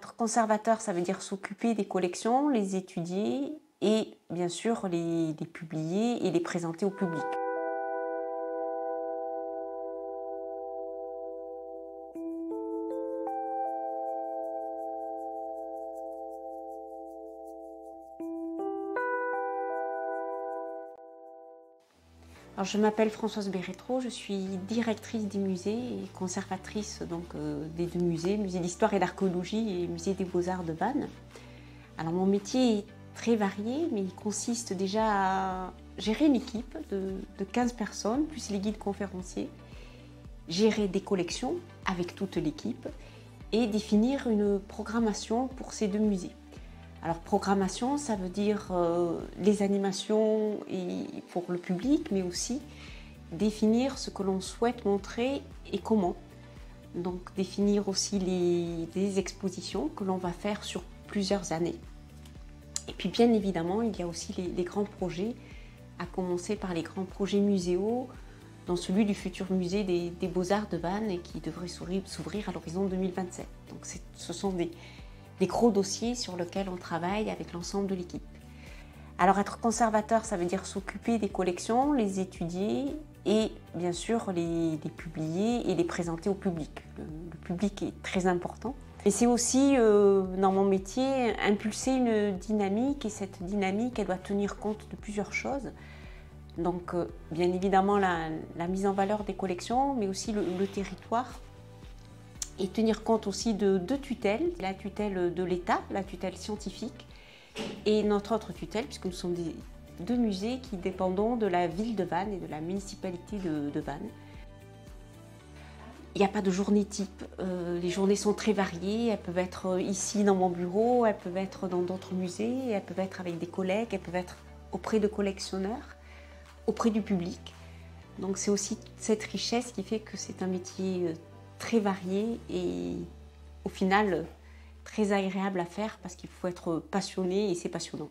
Être conservateur, ça veut dire s'occuper des collections, les étudier et bien sûr les publier et les présenter au public. Alors, je m'appelle Françoise Berretreau, je suis directrice des musées et conservatrice des deux musées, Musée d'Histoire et d'Archéologie et Musée des Beaux-Arts de Vannes. Alors mon métier est très varié, mais il consiste déjà à gérer une équipe de 15 personnes, plus les guides conférenciers, gérer des collections avec toute l'équipe et définir une programmation pour ces deux musées. Alors programmation, ça veut dire les animations pour le public, mais aussi définir ce que l'on souhaite montrer et comment. Donc définir aussi les expositions que l'on va faire sur plusieurs années. Et puis bien évidemment, il y a aussi les grands projets, à commencer par les grands projets muséaux, dont celui du futur musée des Beaux-Arts de Vannes et qui devrait s'ouvrir à l'horizon 2027. Donc ce sont des gros dossiers sur lesquels on travaille avec l'ensemble de l'équipe. Alors être conservateur, ça veut dire s'occuper des collections, les étudier et bien sûr les publier et les présenter au public. Le public est très important. Et c'est aussi, dans mon métier, impulser une dynamique et cette dynamique, elle doit tenir compte de plusieurs choses. Donc bien évidemment la mise en valeur des collections, mais aussi le territoire. Et tenir compte aussi de deux tutelles, la tutelle de l'État, la tutelle scientifique, et notre autre tutelle, puisque nous sommes deux musées qui dépendons de la ville de Vannes et de la municipalité de Vannes. Il n'y a pas de journée type, les journées sont très variées, elles peuvent être ici dans mon bureau, elles peuvent être dans d'autres musées, elles peuvent être avec des collègues, elles peuvent être auprès de collectionneurs, auprès du public. Donc c'est aussi cette richesse qui fait que c'est un métier très varié et au final très agréable à faire parce qu'il faut être passionné et c'est passionnant.